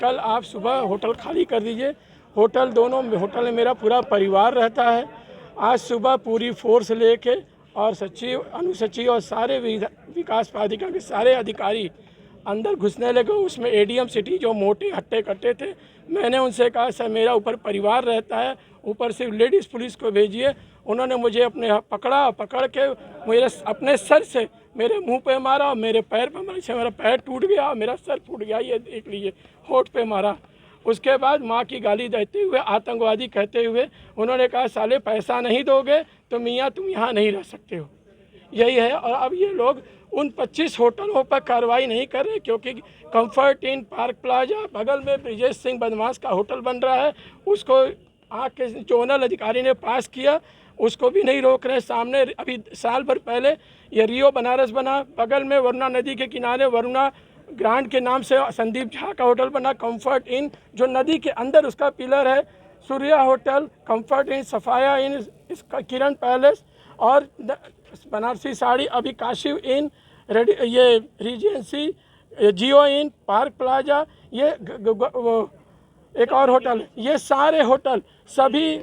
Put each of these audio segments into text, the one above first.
कल आप सुबह होटल खाली कर दीजिए। होटल दोनों होटल में मेरा पूरा परिवार रहता है। आज सुबह पूरी फोर्स लेके और सचिव, अनुसचिव और सारे विकास प्राधिकरण के सारे अधिकारी अंदर घुसने लगे। उसमें एडीएम सिटी जो मोटे हट्टे कट्टे थे, मैंने उनसे कहा सर मेरा ऊपर परिवार रहता है, ऊपर से लेडीज़ पुलिस को भेजिए। उन्होंने मुझे अपने पकड़ के मेरे अपने सर से मेरे मुंह पे मारा और मेरे पैर पे मारा। से मेरा पैर टूट गया और मेरा सर फूट गया, ये देख लीजिए, होठ पे मारा। उसके बाद माँ की गाली देते हुए, आतंकवादी कहते हुए उन्होंने कहा साले पैसा नहीं दोगे तो मियाँ तुम यहाँ नहीं रह सकते हो। यही है। और अब ये लोग उन 25 होटलों पर कार्रवाई नहीं कर रहे, क्योंकि कंफर्ट इन पार्क प्लाजा बगल में ब्रिजेश सिंह बदमाश का होटल बन रहा है, उसको आके जोनल अधिकारी ने पास किया, उसको भी नहीं रोक रहे। सामने अभी साल भर पहले ये रियो बनारस बना, बगल में वरुणा नदी के किनारे वरुणा ग्रांड के नाम से संदीप झा का होटल बना, कंफर्ट इन जो नदी के अंदर उसका पिलर है, सूर्या होटल, कंफर्ट इन, सफाया इन, इसका किरण पैलेस और बनारसी साड़ी, अभी काशिव इन, ये रीजेंसी, जियो इन, पार्क प्लाजा, ये एक और होटल, ये सारे होटल सभी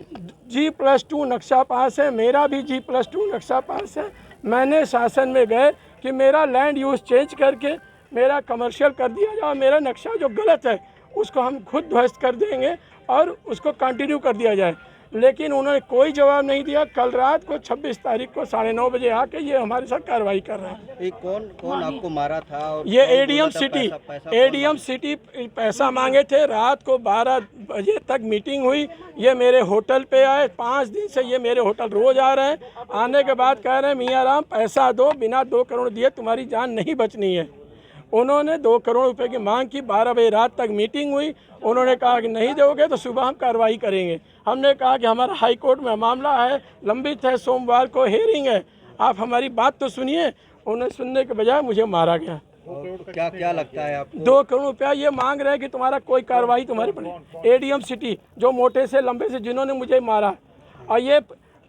G+2 नक्शा पास है। मेरा भी G+2 नक्शा पास है। मैंने शासन में गए कि मेरा लैंड यूज़ चेंज करके मेरा कमर्शियल कर दिया जाए, मेरा नक्शा जो गलत है उसको हम खुद ध्वस्त कर देंगे और उसको कंटिन्यू कर दिया जाए, लेकिन उन्होंने कोई जवाब नहीं दिया। कल रात को 26 तारीख को 9:30 बजे आके ये हमारे साथ कार्रवाई कर रहे हैं। ये कौन आपको मारा था? और ये एडीएम सिटी पैसा मांगे थे। रात को 12 बजे तक मीटिंग हुई, ये मेरे होटल पे आए। 5 दिन से ये मेरे होटल रोज आ रहे हैं। आने के बाद कह रहे हैं मियाँ राम पैसा दो, बिना 2 करोड़ दिए तुम्हारी जान नहीं बचनी है। उन्होंने 2 करोड़ रुपए की मांग की। 12 बजे रात तक मीटिंग हुई। उन्होंने कहा कि नहीं दोगे तो सुबह हम कार्रवाई करेंगे। हमने कहा कि हमारा हाई कोर्ट में मामला है, लंबित है, सोमवार को हेयरिंग है, आप हमारी बात तो सुनिए। उन्हें सुनने के बजाय मुझे मारा गया। क्या लगता है आपको? 2 करोड़ रुपया ये मांग रहे हैं कि तुम्हारा कोई कार्रवाई तुम्हारे पर। एडीएम सिटी जो मोटे से लंबे से जिन्होंने मुझे मारा, और ये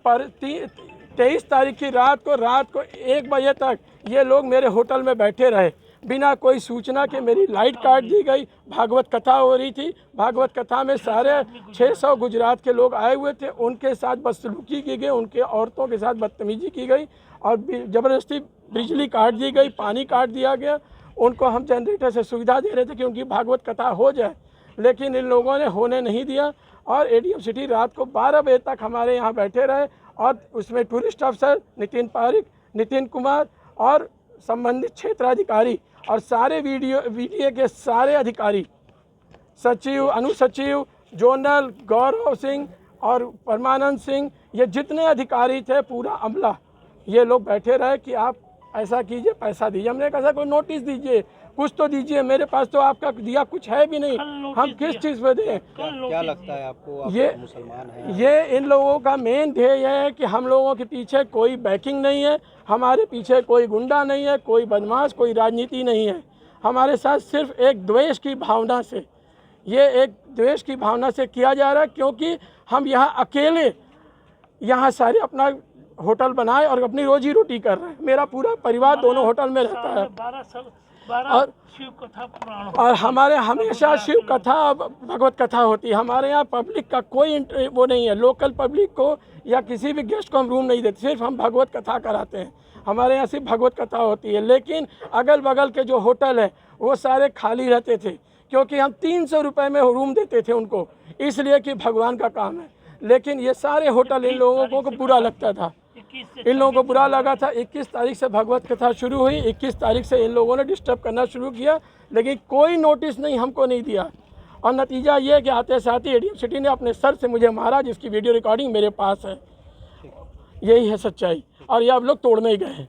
23 तारीख की रात को 1 बजे तक ये लोग मेरे होटल में बैठे रहे बिना कोई सूचना के। मेरी लाइट काट दी गई। भागवत कथा हो रही थी, भागवत कथा में सारे 600 गुजरात के लोग आए हुए थे, उनके साथ बदसलूकी की गई, उनके औरतों के साथ बदतमीजी की गई और ज़बरदस्ती बिजली काट दी गई, पानी काट दिया गया। उनको हम जनरेटर से सुविधा दे रहे थे कि उनकी भागवत कथा हो जाए, लेकिन इन लोगों ने होने नहीं दिया। और एडीएम सिटी रात को 12 बजे तक हमारे यहाँ बैठे रहे और उसमें टूरिस्ट अफसर नितिन पारिक, नितिन कुमार और संबंधित क्षेत्राधिकारी और सारे वीडियो के सारे अधिकारी, सचिव, अनुसचिव, जोनल, गौरव सिंह और परमानंद सिंह, ये जितने अधिकारी थे, पूरा अमला, ये लोग बैठे रहे कि आप ऐसा कीजिए, पैसा दीजिए। हमने कहा कोई नोटिस दीजिए, कुछ तो दीजिए। मेरे पास तो आपका दिया कुछ है भी नहीं, हम किस चीज़ पे दें? क्या लगता है आपको? आप ये मुसलमान हैं। ये इन लोगों का मेन ध्येय है कि हम लोगों के पीछे कोई बैकिंग नहीं है, हमारे पीछे कोई गुंडा नहीं है, कोई बदमाश, कोई राजनीति नहीं है। हमारे साथ सिर्फ एक द्वेष की भावना से, ये एक द्वेष की भावना से किया जा रहा है, क्योंकि हम यहाँ अकेले यहाँ सारे अपना होटल बनाए और अपनी रोजी रोटी कर रहे हैं। मेरा पूरा परिवार दोनों होटल में रहता है और शिव कथा पुराण और हमारे हमेशा शिव कथा भगवत कथा होती है। हमारे यहाँ पब्लिक का कोई वो नहीं है, लोकल पब्लिक को या किसी भी गेस्ट को हम रूम नहीं देते, सिर्फ हम भगवत कथा कराते हैं। हमारे यहाँ सिर्फ भगवत कथा होती है। लेकिन अगल बगल के जो होटल है वो सारे खाली रहते थे, क्योंकि हम 300 रुपये में रूम देते थे उनको, इसलिए कि भगवान का काम है। लेकिन ये सारे होटल इन लोगों को बुरा लगता था, इन लोगों को बुरा लगा था। 21 तारीख से भगवत कथा शुरू हुई, 21 तारीख से इन लोगों ने डिस्टर्ब करना शुरू किया, लेकिन कोई नोटिस नहीं हमको नहीं दिया। और नतीजा ये है कि आते साथ ही एडीएम सिटी ने अपने सर से मुझे मारा, जिसकी वीडियो रिकॉर्डिंग मेरे पास है। यही है सच्चाई, और ये आप लोग तोड़ में ही गए।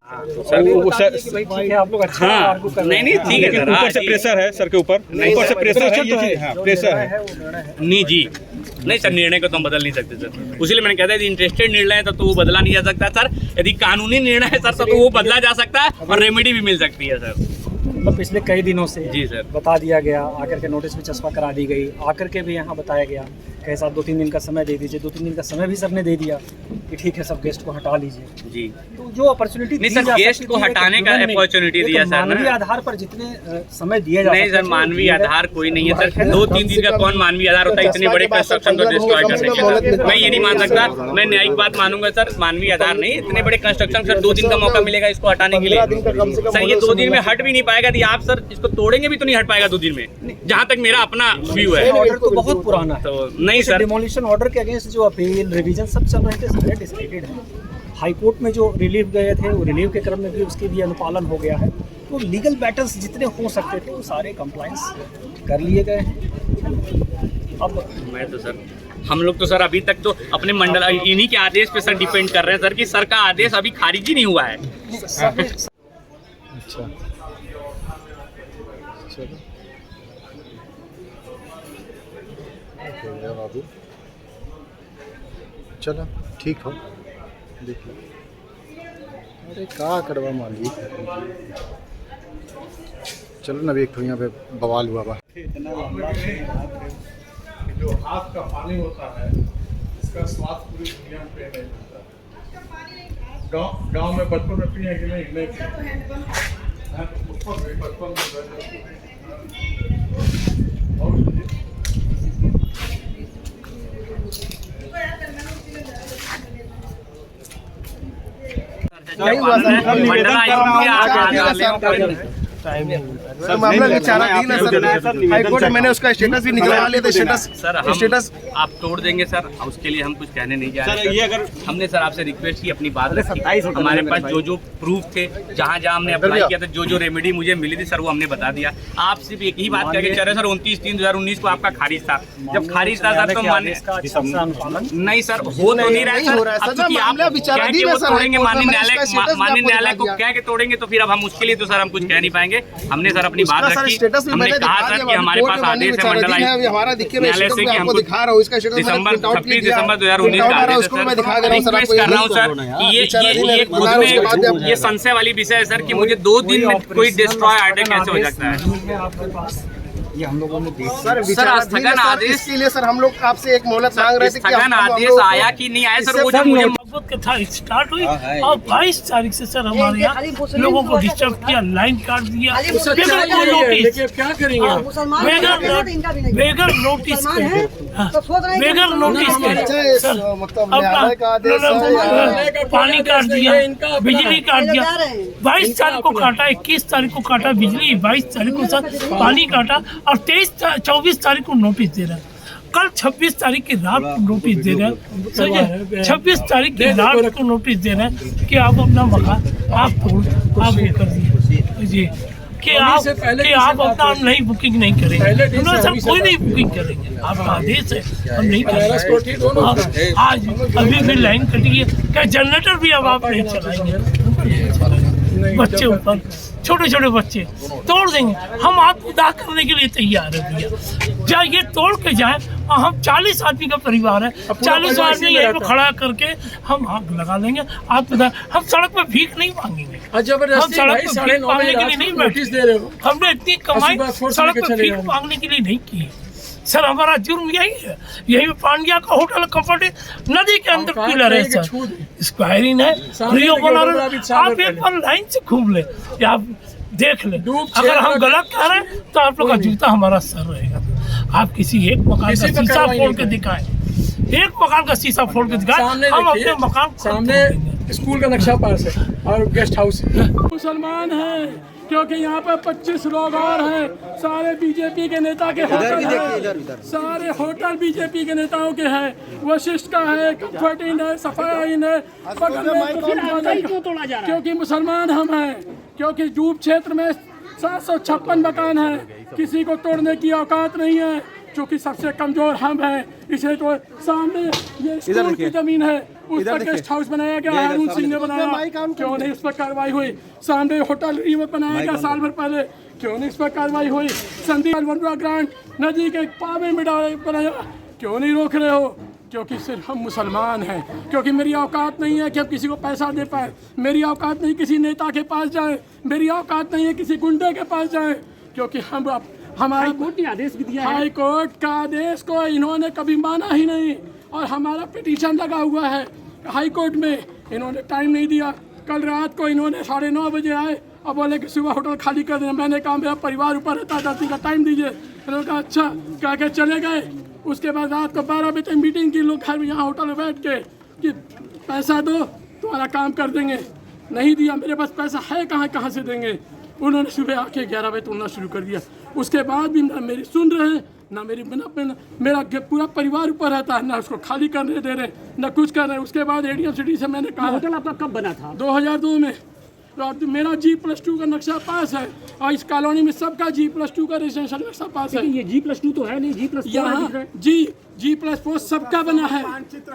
सर वो सर आप लोग अच्छा नहीं ठीक है सर, ऊपर से प्रेशर है सर के ऊपर, ऊपर से प्रेशर है, ये चीज हाँ प्रेशर है नहीं जी, नहीं सर, निर्णय को तो हम बदल नहीं सकते सर। उसीलिए मैंने कहता है यदि इंटरेस्टेड निर्णय है तो वो बदला नहीं जा सकता सर। यदि कानूनी निर्णय है सर तो वो बदला जा सकता है और रेमेडी भी मिल सकती है सर। मतलब पिछले कई दिनों से जी सर बता दिया गया, आकर के नोटिस भी चस्पा करा दी गई, आकर के भी यहाँ बताया गया कि साहब 2-3 दिन का समय दे दीजिए, 2-3 दिन का समय भी सर ने दे दिया, कि ठीक है सब गेस्ट को हटा लीजिए। जी तो जो अपॉर्चुनिटी नहीं सर, गेस्ट को हटाने का अपॉर्चुनिटी दिया सर मानवीय ना। आधार पर जितने समय दिए जा नहीं सर, मानवीय आधार कोई नहीं है सर। 2-3 दिन का कौन मानवीय आधार होता है इतने बड़े कंस्ट्रक्शन को डिस्ट्रॉय करने के? मैं ये नहीं मान सकता, मैं न्यायिक बात मानूंगा सर। मानवीय आधार नहीं, इतने बड़े कंस्ट्रक्शन सर 2 दिन का मौका मिलेगा इसको हटाने के लिए। सर ये 2 दिन में हट भी नहीं पाएगा, यदि आप सर इसको तोड़ेंगे भी तो नहीं हट पाएगा 2 दिन में, जहाँ तक मेरा अपना व्यू है। ऑर्डर तो बहुत पुराना है, तो नहीं सर, डिमोलिशन ऑर्डर के अगेंस्ट जो अपील रिवीजन सब चल रहे थे सारे डिसाइडेड है। हाई कोर्ट में जो रिलीफ गए थे वो रिलीफ के क्रम में भी उसकी भी अनुपालन हो गया है। तो लीगल बैटल्स जितने हो सकते थे वो सारे कंप्लायंस कर लिए गए हैं। अब मैं तो सर, हम लोग तो सर अभी तक तो अपने मंडल इन्हीं के आदेश पे सर डिपेंड कर रहे हैं सर, कि सर का आदेश अभी खारिज ही नहीं हुआ है। अच्छा चलो ओके बाबू, चलो ठीक हो, देखिए। अरे का करवा मालिक, चलो ना एक तो यहाँ पे बवाल हुआ बा। जो हाथ का पानी होता है इसका स्वाद पूरी दुनिया में नहीं मिलता। गांव में बचपन में पिए कि नहीं पिए, बचपन में मामला विचाराधीन है सर। हाईकोर्ट में मैंने उसका स्टेटस भी निकलवा लिया था। स्टेटस आप तोड़ देंगे सर, उसके लिए हम कुछ कहने नहीं जा रहे सर। ये अगर हमने सर आपसे रिक्वेस्ट की, अपनी बात रखी, हमारे पास जो प्रूफ थे, जहाँ हमने अप्लाई किया था, जो रेमेडी मुझे मिली थी सर वो हमने बता दिया। आप सिर्फ एक ही बात करके चल रहे सर 29/3/2019 को आपका खारिज था। जब खारिज था सर तो माने नहीं सर, हो तो नहीं रहा सर, क्योंकि आप तोड़ेंगे माननीय न्यायालय को कह के तोड़ेंगे, तो फिर अब हम उसके लिए तो सर हम कुछ कह नहीं पाएंगे। हमने सर अपनी बात रखी, हमने कहा सर कि हमारे पास आदेश है मंडल न्यायालय से कि हमको दिसंबर 26 दिसंबर 2019 का आदेश है सर। रिक्वेस्ट कर रहा हूँ सर कि ये खुद में ये संशय वाली विषय है सर, कि मुझे 2 दिन में कोई डिस्ट्रॉय ऑर्डर कैसे हो सकता है। ये हम लोगों ने देखा सर स्थगन आदेश के लिए सर हम लोग आपसे एक मोहलत मांग रहे थे कि स्थगन आदेश आया कि नहीं आया सर, वो जो मुझे कथा स्टार्ट हुई और 22 तारीख से सर हमारे यहाँ लोगों को डिस्टर्ब किया, लाइन काट दिया देखिए क्या करेंगे आप? बेगर नोटिस बेगर नोटिस के सर पानी काट दिया, बिजली काट दिया। 22 तारीख को काटा, 21 तारीख को काटा बिजली, 22 तारीख को सर पानी काटा और 24 तारीख को नोटिस दे रहा है। कल 26 तारीख की रात को नोटिस दे रहे हैं सर, 26 तारीख की रात को नोटिस दे रहे हैं कि आप अपना मकान आप वो कर दिए जी, कि आप अपना नई बुकिंग नहीं करेंगे। सर कोई नहीं बुकिंग करेंगे, आपका आदेश है, हम नहीं करेंगे। आज अभी भी लाइन कटी है, क्या जनरेटर भी अब आप नहीं चलाएंगे? बच्चे ऊपर छोटे छोटे बच्चे तोड़ देंगे, हम आत्मदाह करने के लिए तैयार है भैया। जहाँ ये तोड़ के जाए, हम 40 आदमी का परिवार है, 40 आदमी यहीं पे खड़ा करके हम आग लगा लेंगे आत्मदाह। हम सड़क पे भीख नहीं मांगेंगे, हम सड़क पे भीख मांगने के लिए नहीं बैठे। हमने इतनी कमाई सड़क पे भीख मांगने के लिए नहीं की सर। हमारा जुर्म यही है, यही पांड्या का होटल कंफर्ट नदी के अंदर पिलर है सर, स्क्वायरिंग है, रियो बना रहे। आप एक बार लाइन से घूम ले या आप देख ले, अगर हम गलत कह रहे हैं तो आप लोग का जूता हमारा सर रहेगा। आप किसी एक मकान का शीशा फोड़ के दिखाएं, एक मकान का शीशा फोड़ के दिखाएं, हम अपने मकान सामने स्कूल का नक्शा पास है और गेस्ट हाउस मुसलमान है, क्योंकि यहाँ पर 25 लोग और हैं, सारे बीजेपी के नेता के होटल हैं, सारे होटल बीजेपी के नेताओं के हैं। वशिष्ठ का है, कंफर्ट इन है, सफाया इन है, बगल में क्योंकि मुसलमान हम हैं, क्योंकि जूब क्षेत्र में 756 मकान हैं, किसी को तोड़ने की औकात नहीं है, क्योंकि सबसे कमजोर हम हैं। इसे तो सामने ये स्कूल की जमीन है, उस पर गेस्ट हाउस बनाया गया, हारून सिंह ने बनाया, क्यों नहीं इस पर कार्रवाई हुई? सामने होटल रिवर बनाया गया साल भर पहले, क्यों नहीं इस पर कार्रवाई हुई? संदीप वनरा ग्रांट नदी के पावे में बनाया, क्यों नहीं रोक रहे हो? क्योंकि सिर्फ हम मुसलमान हैं, क्योंकि मेरी औकात नहीं है कि हम किसी को पैसा दे पाए, मेरी औकात नहीं किसी नेता के पास जाए, मेरी औकात नहीं है किसी गुंडे के पास जाए, क्योंकि हम हमारा कोर्ट ने आदेश भी दिया है। हाई कोर्ट का आदेश को इन्होंने कभी माना ही नहीं, और हमारा पिटीशन लगा हुआ है हाई कोर्ट में इन्होंने टाइम नहीं दिया। कल रात को इन्होंने 9:30 बजे आए और बोले कि सुबह होटल खाली कर देना। मैंने कहा मेरा परिवार ऊपर रहता है, 10 दिन का टाइम दीजिए। उन्होंने कहा अच्छा, कह के चले गए। उसके बाद रात को 12 बजे मीटिंग की लोग घर में यहाँ होटल में बैठ के कि पैसा दो तुम्हारा काम कर देंगे। नहीं दिया, मेरे पास पैसा है कहाँ से देंगे। उन्होंने सुबह आके 11 बजे तोड़ना शुरू कर दिया। उसके बाद भी ना मेरी सुन रहे हैं, ना मेरी मेरा पूरा परिवार ऊपर रहता है, ना उसको खाली करने दे रहे, ना कुछ कर रहे। उसके बाद एडीएम सिटी से मैंने कहा, होटल आपका कब बना था? 2002 में। तो मेरा G+2 का नक्शा पास है और इस कॉलोनी में सबका G+2 का रेजिडेंशियल नक्शा पास है। ये G+2 तो है नहीं, G+4 यहाँ G+4 सबका बना है,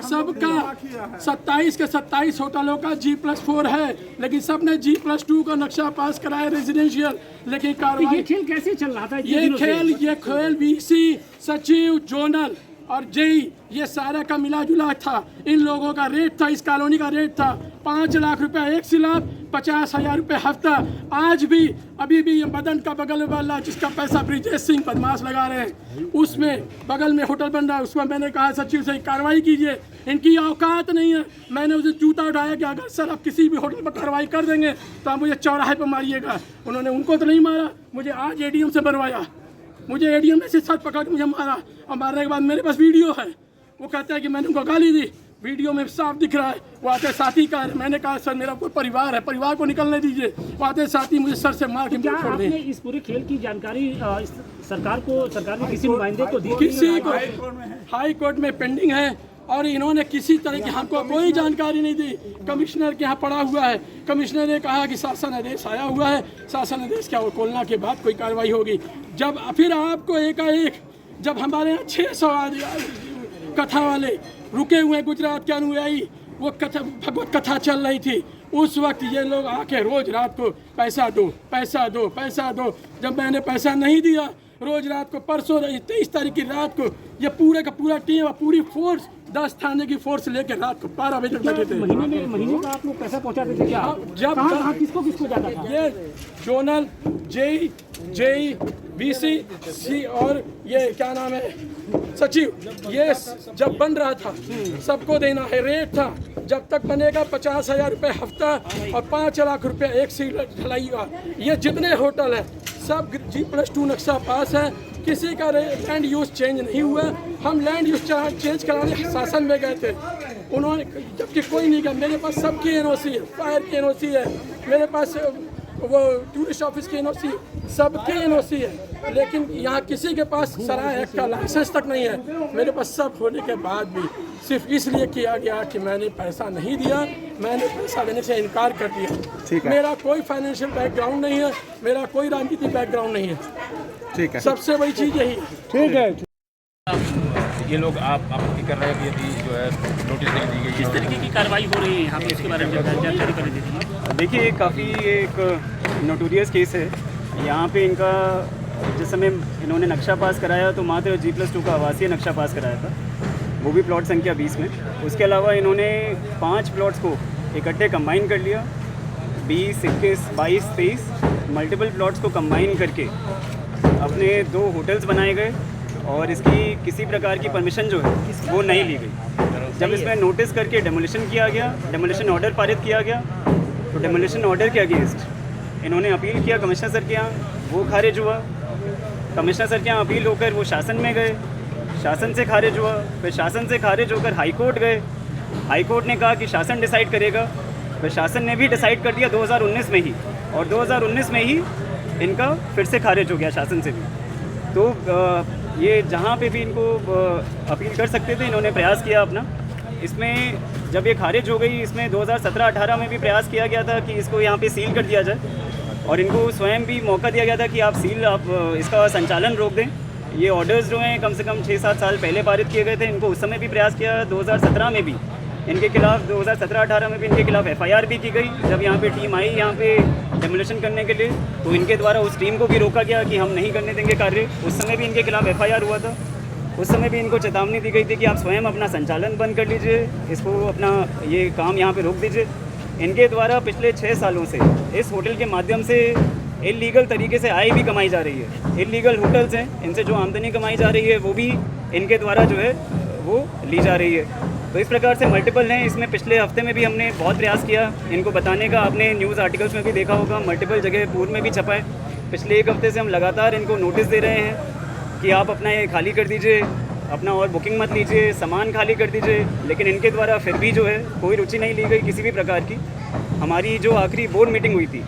सबका 27 के 27 होटलों का G+4 है, लेकिन सबने G+2 का नक्शा पास कराया रेजिडेंशियल। लेकिन कार्रवाई ये खेल कैसे चल रहा था? ये खेल VC, सचिव, जोनल और जेई ये सारा का मिला जुला था। इन लोगों का रेट था, इस कॉलोनी का रेट था 5 लाख रुपए एक स्लैब, 50,000 रुपए हफ्ता। आज भी अभी भी ये मदन का बगल वाला जिसका पैसा ब्रिजेश सिंह बदमाश लगा रहे हैं, उसमें बगल में होटल बन रहा है। उसमें मैंने कहा सचिव से कार्रवाई कीजिए, इनकी औकात नहीं है। मैंने उसे जूता उठाया कि अगर सर आप किसी भी होटल पर कार्रवाई कर देंगे तो आप मुझे चौराहे पर मारिएगा। उन्होंने उनको तो नहीं मारा, मुझे आज एडीएम से बनवाया। मुझे एडीएम ने सर पकड़ के मुझे मारा और मारने के बाद मेरे पास वीडियो है। वो कहता है कि मैंने उनको गाली दी, वीडियो में साफ दिख रहा है। वो आते साथी का है। मैंने कहा सर मेरा कोई परिवार है, परिवार को निकलने दीजिए। वो आते साथी मुझे सर से मार के छोड़ दें। इस पूरे खेल की जानकारी सरकार ने किसी नुमाइंदे को दी? किसी को हाई कोर्ट में पेंडिंग है और इन्होंने किसी तरह की हमको कोई जानकारी नहीं दी। कमिश्नर के यहाँ पड़ा हुआ है, कमिश्नर ने कहा कि शासन आदेश आया हुआ है, शासन आदेश क्या खोलने के बाद कोई कार्रवाई होगी। जब फिर आपको एकाएक जब हमारे यहाँ 600 कथा वाले रुके हुए गुजरात के अनुयायी, वो कथा भगवत कथा चल रही थी, उस वक्त ये लोग आके रोज रात को पैसा दो पैसा दो पैसा दो। जब मैंने पैसा नहीं दिया, रोज रात को परसों 23 तारीख की रात को ये पूरे का पूरा टीम और पूरी फोर्स 10 थाने की फोर्स लेके रात को 12 बजे तक लगे थे। महीने का आप लोग पैसा पहुंचाते थे क्या? जब किसको जाता था? ये जोनल, जेई, VC और ये क्या नाम है सचिव, ये जब बन रहा था सबको देना है। रेट था जब तक बनेगा 50,000 रुपये हफ्ता और 5 लाख रुपये एक सीट ढलाई का। ये जितने होटल है सब G+2 नक्शा पास है, किसी का लैंड यूज चेंज नहीं हुआ। हम लैंड यूज चेंज कराने शासन में गए थे, उन्होंने जबकि कोई नहीं गया। मेरे पास सबकी NOC है, फायर की NOC है, मेरे पास वो टूरिस्ट ऑफिस की NOC, सबकी NOC है, लेकिन यहाँ किसी के पास सराय एक्ट का लाइसेंस तक नहीं है। मेरे पास सब होने के बाद भी सिर्फ इसलिए किया गया कि मैंने पैसा नहीं दिया, मैंने पैसा देने से इनकार कर दिया। मेरा कोई फाइनेंशियल बैकग्राउंड नहीं है, मेरा कोई राजनीतिक बैकग्राउंड नहीं है। ठीक है, सबसे बड़ी चीज़ यही है। ठीक है, ये लोग आप आपत्ति कर रहे हैं कि यदि जो है नोटिस नहीं दी गई, किस तरीके की कार्रवाई हो रही है यहाँ पे, इसके बारे में जानकारी कर दीजिए। देखिए, काफ़ी एक नोटोरियस केस है। यहाँ पे इनका जिस समय इन्होंने नक्शा पास कराया तो मात्र G+2 का आवासीय नक्शा पास कराया था, वो भी प्लॉट संख्या 20 में। उसके अलावा इन्होंने 5 प्लॉट्स को इकट्ठे कंबाइन कर लिया, 20, 21, 22, 23 मल्टीपल प्लॉट्स को कंबाइन करके अपने 2 होटल्स बनाए गए और इसकी किसी प्रकार की परमिशन जो है वो नहीं ली गई। जब इसमें नोटिस करके डेमोलिशन किया गया, डेमोलिशन ऑर्डर पारित किया गया, तो डेमोलिशन ऑर्डर के अगेंस्ट इन्होंने अपील किया कमिश्नर सर के यहाँ, वो खारिज हुआ। कमिश्नर सर के यहाँ अपील होकर वो शासन में गए, शासन से खारिज हुआ, फिर शासन से खारिज होकर हाई कोर्ट गए। हाई कोर्ट ने कहा कि शासन डिसाइड करेगा, फिर शासन ने भी डिसाइड कर दिया 2019 में ही, और 2019 में ही इनका फिर से खारिज हो गया शासन से भी। तो ये जहाँ पे भी इनको अपील कर सकते थे इन्होंने प्रयास किया अपना। इसमें जब ये खारिज हो गई, इसमें 2017-18 में भी प्रयास किया गया था कि इसको यहाँ पे सील कर दिया जाए, और इनको स्वयं भी मौका दिया गया था कि आप इसका संचालन रोक दें। ये ऑर्डर्स जो हैं कम से कम 6-7 साल पहले पारित किए गए थे। इनको उस समय भी प्रयास किया, 2017 में भी इनके खिलाफ, 2017-18 में भी इनके खिलाफ FIR भी की गई। जब यहाँ पे टीम आई यहाँ पे डेमोलिशन करने के लिए, तो इनके द्वारा उस टीम को भी रोका गया कि हम नहीं करने देंगे कार्य। उस समय भी इनके खिलाफ FIR हुआ था। उस समय भी इनको चेतावनी दी गई थी कि आप स्वयं अपना संचालन बंद कर लीजिए, इसको अपना ये काम यहाँ पे रोक दीजिए। इनके द्वारा पिछले 6 सालों से इस होटल के माध्यम से इलीगल तरीके से आय भी कमाई जा रही है। इलीगल होटल्स हैं, इनसे जो आमदनी कमाई जा रही है वो भी इनके द्वारा जो है वो ली जा रही है। तो इस प्रकार से मल्टीपल हैं। इसमें पिछले हफ्ते में भी हमने बहुत प्रयास किया इनको बताने का, आपने न्यूज़ आर्टिकल्स में भी देखा होगा, मल्टीपल जगह पूर्व में भी छपा है। पिछले एक हफ्ते से हम लगातार इनको नोटिस दे रहे हैं कि आप अपना ये खाली कर दीजिए, अपना और बुकिंग मत लीजिए, सामान खाली कर दीजिए, लेकिन इनके द्वारा फिर भी जो है कोई रुचि नहीं ली गई किसी भी प्रकार की। हमारी जो आखिरी बोर्ड मीटिंग हुई थी,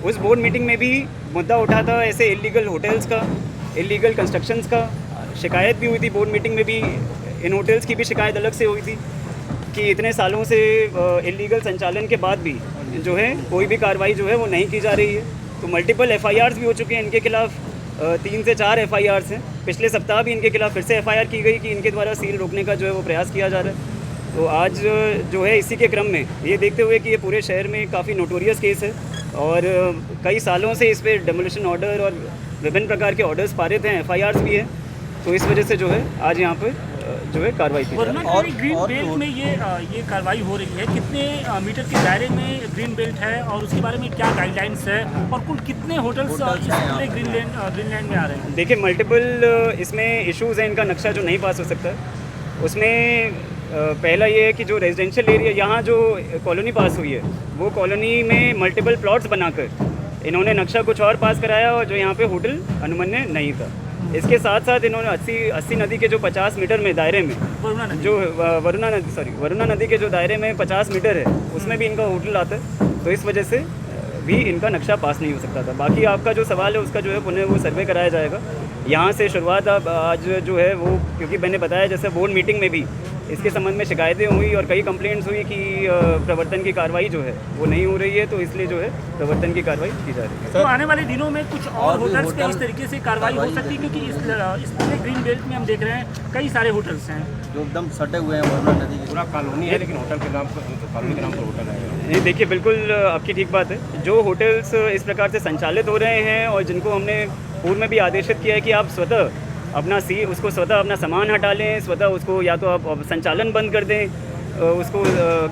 उस बोर्ड मीटिंग में भी मुद्दा उठा था ऐसे इलीगल होटल्स का, इलीगल कंस्ट्रक्शंस का। शिकायत भी हुई थी बोर्ड मीटिंग में भी, इन होटल्स की भी शिकायत अलग से हुई थी कि इतने सालों से इलीगल संचालन के बाद भी जो है कोई भी कार्रवाई जो है वो नहीं की जा रही है। तो मल्टीपल एफआईआर्स भी हो चुके हैं इनके खिलाफ, 3 से 4 एफआईआर्स हैं। पिछले सप्ताह भी इनके खिलाफ फिर से एफआईआर की गई कि इनके द्वारा सील रोकने का जो है वो प्रयास किया जा रहा है। तो आज जो है इसी के क्रम में ये देखते हुए कि ये पूरे शहर में काफ़ी नोटोरियस केस है और कई सालों से इस पर डेमोलिशन ऑर्डर और विभिन्न प्रकार के ऑर्डर्स पारित हैं, एफआईआर्स भी हैं, तो इस वजह से जो है आज यहाँ पर जो है कार्रवाई की। और ग्रीन बेल्ट में ये कार्रवाई हो रही है, कितने मीटर के दायरे में ग्रीन बेल्ट है और उसके बारे में क्या गाइडलाइंस है और कुल कितने होटल्स इस पूरे ग्रीन लैंड में आ रहे हैं? देखिए मल्टीपल इसमें इश्यूज़ हैं, इनका नक्शा जो नहीं पास हो सकता उसमें पहला ये है कि जो रेजिडेंशियल एरिया यहाँ जो कॉलोनी पास हुई है वो कॉलोनी में मल्टीपल प्लॉट्स बनाकर इन्होंने नक्शा कुछ और पास कराया और जो यहाँ पे होटल अनुमन्य नहीं था। इसके साथ साथ इन्होंने 80 नदी के जो 50 मीटर में दायरे में जो वरुणा नदी के जो दायरे में 50 मीटर है उसमें भी इनका होटल आता है, तो इस वजह से भी इनका नक्शा पास नहीं हो सकता था। बाकी आपका जो सवाल है उसका जो है पुनः वो सर्वे कराया जाएगा। यहाँ से शुरुआत अब आज जो है वो, क्योंकि मैंने बताया जैसे बोर्ड मीटिंग में भी इसके संबंध में शिकायतें हुई और कई कंप्लेंट्स हुई कि प्रवर्तन की कार्रवाई जो है वो नहीं हो रही है, तो इसलिए जो है प्रवर्तन की कार्रवाई की जा रही है। तो आने वाले दिनों में कुछ और होटल्स पे इस तरीके से कार्रवाई हो सकती है, क्योंकि इस पूरे ग्रीन बेल्ट में हम देख रहे हैं कई सारे होटल्स हैं जो एकदम सटे हुए हैं वरुणा नदी के। पूरा कॉलोनी है लेकिन होटल के नाम पर, कॉलोनी के नाम पर होटल है। ये देखिए बिल्कुल आपकी ठीक बात है। जो होटल्स इस प्रकार से संचालित हो रहे हैं और जिनको हमने पूर्व में भी आदेशित किया है कि आप स्वतः उसको स्वतः अपना सामान हटा लें, स्वतः उसको या तो आप संचालन बंद कर दें, उसको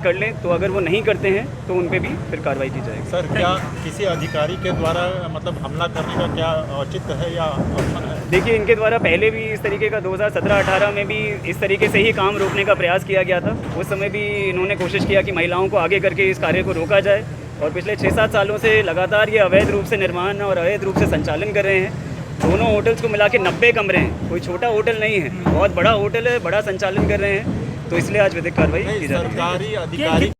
कर लें, तो अगर वो नहीं करते हैं तो उन पे भी फिर कार्रवाई की जाएगी। सर क्या किसी अधिकारी के द्वारा मतलब हमला करने का क्या औचित्य है या ऑप्शन है? देखिए इनके द्वारा पहले भी इस तरीके का 2017-18 में भी इस तरीके से ही काम रोकने का प्रयास किया गया था। उस समय भी इन्होंने कोशिश किया कि महिलाओं को आगे करके इस कार्य को रोका जाए, और पिछले 6-7 सालों से लगातार ये अवैध रूप से निर्माण और अवैध रूप से संचालन कर रहे हैं। दोनों होटल्स को मिला के 90 कमरे हैं, कोई छोटा होटल नहीं है, बहुत बड़ा होटल है, बड़ा संचालन कर रहे हैं, तो इसलिए आज विधिक कार्रवाई की जा रही है। सरकारी अधिकारी